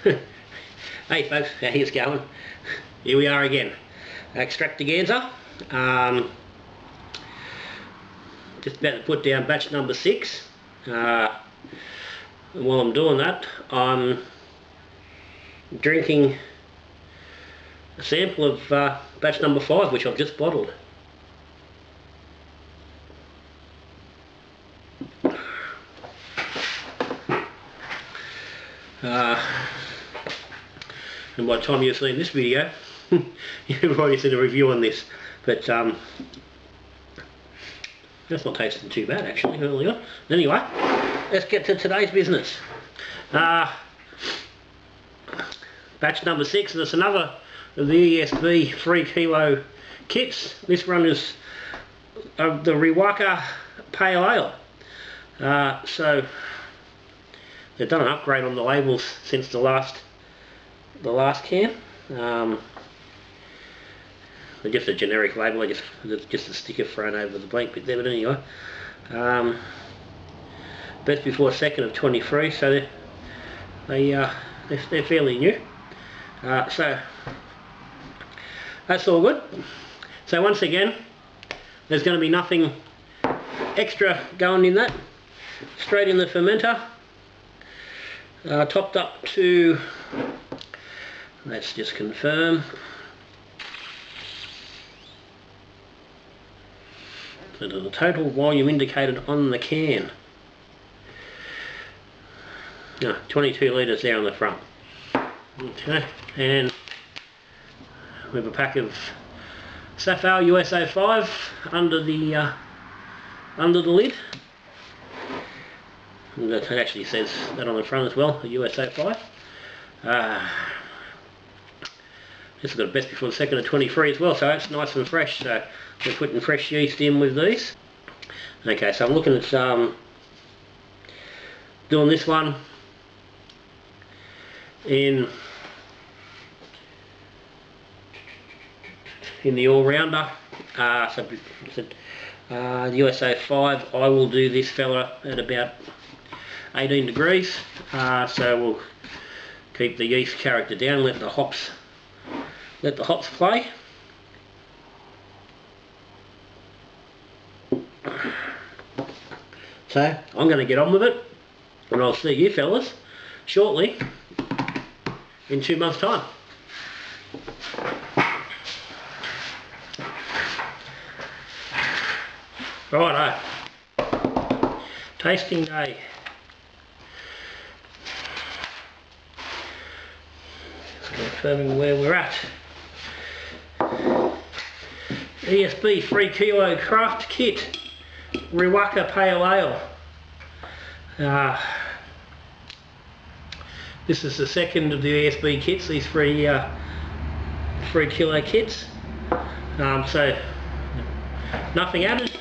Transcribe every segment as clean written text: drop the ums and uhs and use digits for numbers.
Hey folks, how it's going? Here we are again. Extractaganza. Just about to put down batch number 6. And while I'm doing that, I'm drinking a sample of batch number 5, which I've just bottled. And by the time you've seen this video, you've already seen a review on this. But that's not tasting too bad actually earlier. Anyway, let's get to today's business. Batch number 6, and it's another of the ESB 3 kilo kits. This one is the Riwaka Pale Ale. So they've done an upgrade on the labels since the last can. They're just a generic label, it's just a sticker thrown over the blank bit there, but anyway. Best before 2nd of 23, so they're fairly new. So that's all good. So once again, there's going to be nothing extra going in that. Straight in the fermenter. Topped up to, let's just confirm, so the total volume indicated on the can, 22 litres there on the front. Okay, and we have a pack of Sapphire USA 5 under the lid. And it actually says that on the front as well, a USA 5. This has got a best before the 2nd of 23 as well, so it's nice and fresh. So we're putting fresh yeast in with these. Okay, so I'm looking at doing this one in the all-rounder. The USA 5, I will do this fella at about 18 degrees, so we'll keep the yeast character down, let the hops play. So I'm going to get on with it, and I'll see you fellas shortly in 2 months' time. Righto, tasting day. Just confirming where we're at. ESB 3 kilo craft kit, Riwaka Pale Ale. This is the second of the ESB kits, these 3 kilo kits. So nothing added.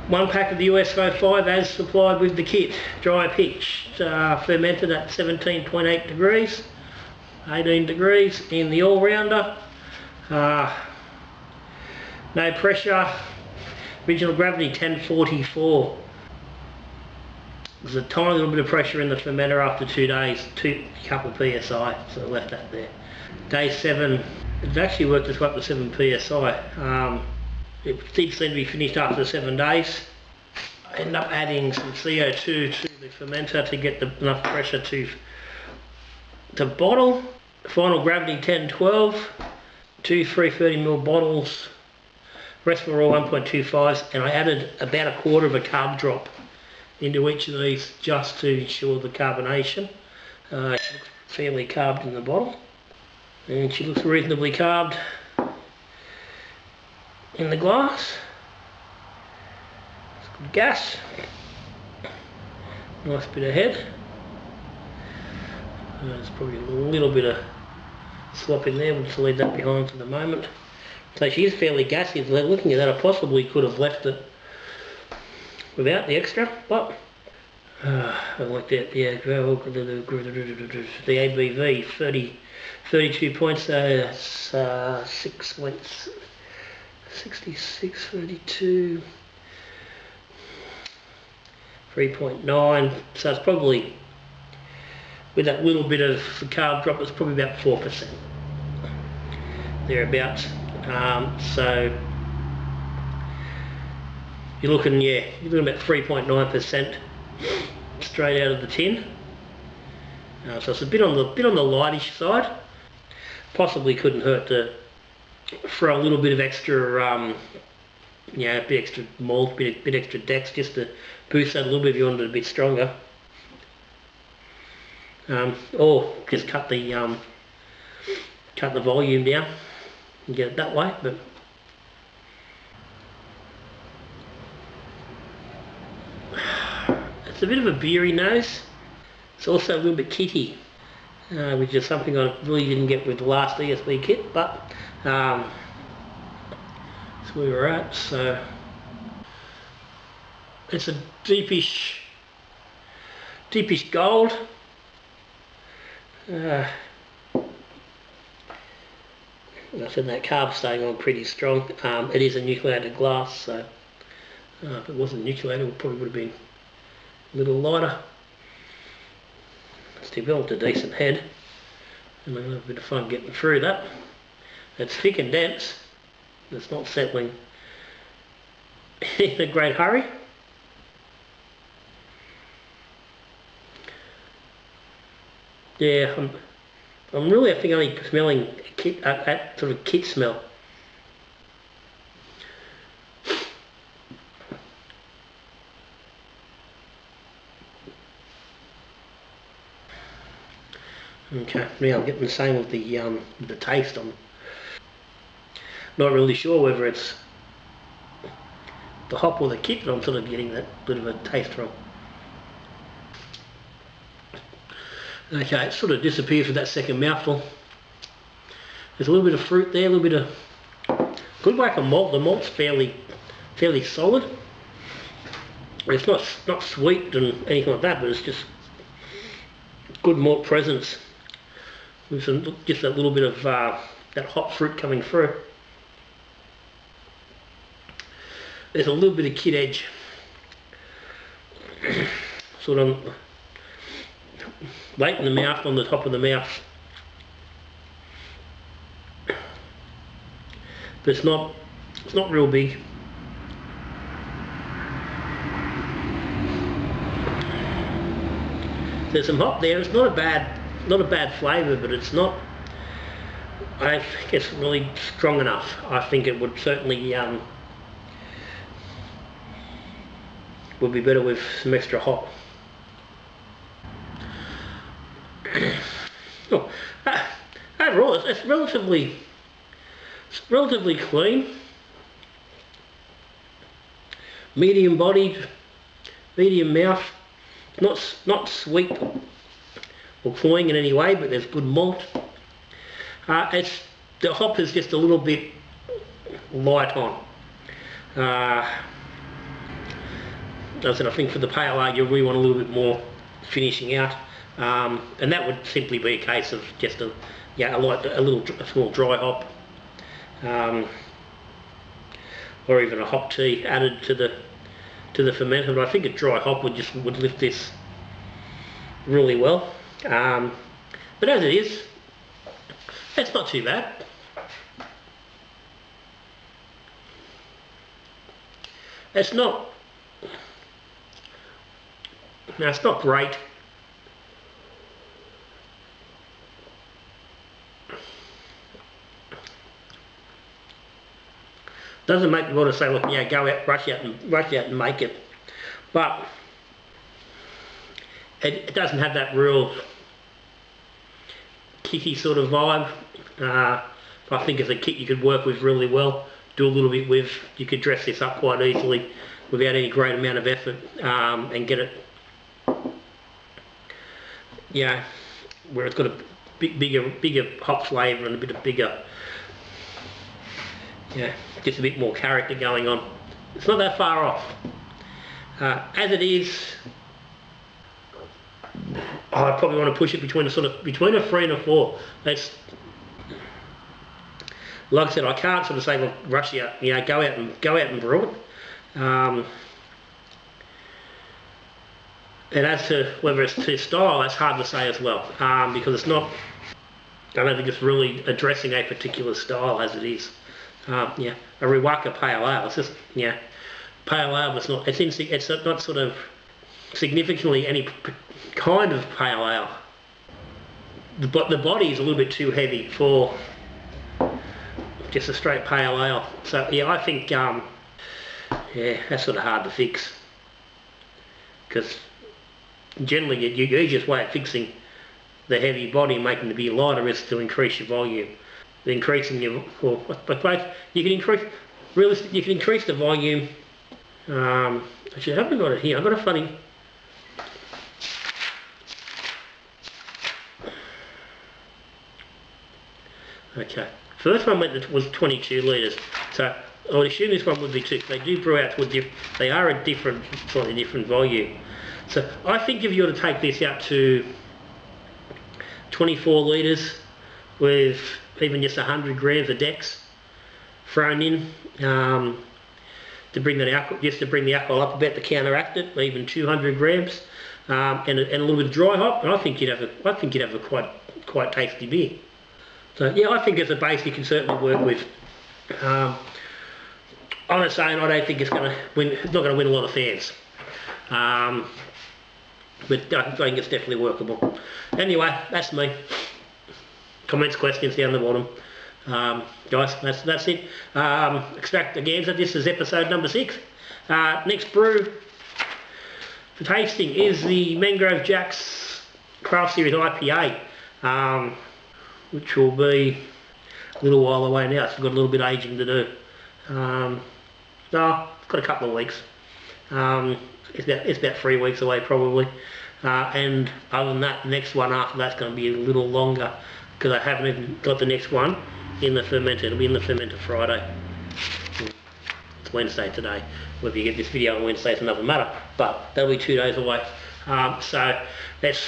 1 pack of the USA 5 as supplied with the kit, dry pitched, fermented at 17.8 degrees, 18 degrees in the all-rounder. No pressure, original gravity 1044. There's a tiny little bit of pressure in the fermenter after 2 days, couple psi, so I left that there. Day 7, it actually worked its way up to 7 psi. It did seem to be finished after 7 days. I ended up adding some CO2 to the fermenter to get enough pressure to bottle. Final gravity 1012, 2 330ml bottles, rest were all 1.25s, and I added about 1/4 of a carb drop into each of these just to ensure the carbonation. She looks fairly carbed in the bottle, and she looks reasonably carbed in the glass. It's good gas. Nice bit of head. There's probably a little bit of slop in there, we'll just leave that behind for the moment. So she is fairly gassy. Looking at that, I possibly could have left it without the extra, but I like that. Yeah, the ABV 32 points, so that's 66, 32, 3.9, so it's probably, with that little bit of the carb drop, it's probably about 4%, thereabouts. So you're looking about 3.9% straight out of the tin. So it's a bit on the lightish side. Possibly couldn't hurt to throw a little bit of extra, a bit extra malt, bit extra dex, just to boost that a little bit if you wanted it a bit stronger. Or just cut the volume down and get it that way. But it's a bit of a beery nose. It's also a little bit kitty, which is something I really didn't get with the last ESB kit, but that's where we're at. So it's a deepish gold. I said that carb's staying on pretty strong. It is a nucleated glass, so if it wasn't nucleated, it probably would have been a little lighter. It's developed a decent head, and I'm going to have a bit of fun getting through that. It's thick and dense. It's not settling in a great hurry. Yeah, I'm really, I think, only smelling that sort of kit smell. Okay, now I'm getting the same with the taste. I'm not really sure whether it's the hop or the kit, but I'm sort of getting that bit of a taste from. Okay, it sort of disappears with that second mouthful. There's a little bit of fruit there, a little bit of good whack of malt. The malt's fairly solid. It's not sweet and anything like that, but it's just good malt presence with just that little bit of that hot fruit coming through. There's a little bit of kit edge, sort of late in the mouth, on the top of the mouth, but it's not real big. There's some hop there. It's not a bad flavour, but it's not. I don't think it's really strong enough. I think it would certainly would be better with some extra hop. Oh, overall, it's relatively clean, medium bodied, medium mouth. Not sweet or cloying in any way, but there's good malt. The hop is just a little bit light on. I think for the pale ale you really want a little bit more finishing out, and that would simply be a case of just a small dry hop, or even a hop tea added to the fermenter. But I think a dry hop would lift this really well. But as it is, it's not too bad. It's not great. Doesn't make me want to say, look, yeah, go out, rush out and make it. But it doesn't have that real kitty sort of vibe. I think as a kit you could work with really well, do a little bit with. You could dress this up quite easily without any great amount of effort, and get it, where it's got a bigger hop flavour and a bit of bigger, just a bit more character going on. It's not that far off. As it is, I probably want to push it between a 3 and a 4. That's, like I said, I can't sort of say, look, rush out, go out and brew it. And as to whether it's to style, that's hard to say as well, because it's not, I don't think it's really addressing a particular style as it is. Yeah, a Riwaka Pale Ale, it's just, yeah, Pale Ale, it's not, it's not sort of significantly any kind of Pale Ale. But the body is a little bit too heavy for just a straight Pale Ale. So yeah, I think, yeah, that's sort of hard to fix. Because generally the easiest way of fixing the heavy body and making the beer lighter is to increase your volume. Increasing your, but both, you can increase, realistically, you can increase the volume. Actually, I haven't got it here. I've got a funny. Okay, first one was 22 litres, so I would assume this one would be too. They do brew out to they are a different, slightly different volume. So I think if you were to take this out to 24 litres with even just 100 grams of Dex thrown in to bring that alcohol, just to bring the alcohol up a bit to counteract it, even 200 grams and a little bit of dry hop, and I think you'd have a quite tasty beer. So yeah, I think as a base you can certainly work with. I'm not saying I don't think it's going to win. It's not going to win a lot of fans, but I think it's definitely workable. Anyway, that's me. Comments, questions down the bottom. Guys, that's it. Extractaganza, this is episode number 6. Next brew for tasting is the Mangrove Jack's Craft Series IPA, which will be a little while away now. It's got a little bit of aging to do. No, it's got a couple of weeks. It's about 3 weeks away probably. And other than that, the next one after that's going to be a little longer because I haven't even got the next one in the fermenter. It'll be in the fermenter Friday. It's Wednesday today. Whether you get this video on Wednesday is another matter, but that'll be 2 days away. So that's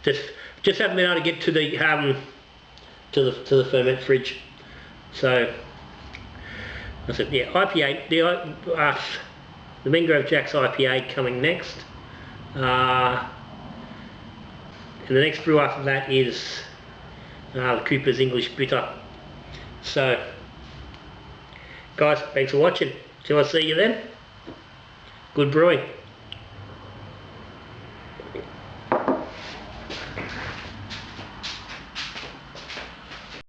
just haven't been able to get to the ferment fridge. So I said, yeah, IPA, the Mangrove Jack's IPA coming next. And the next brew after that is the Cooper's English Bitter. So, guys, thanks for watching. Till I see you then, good brewing.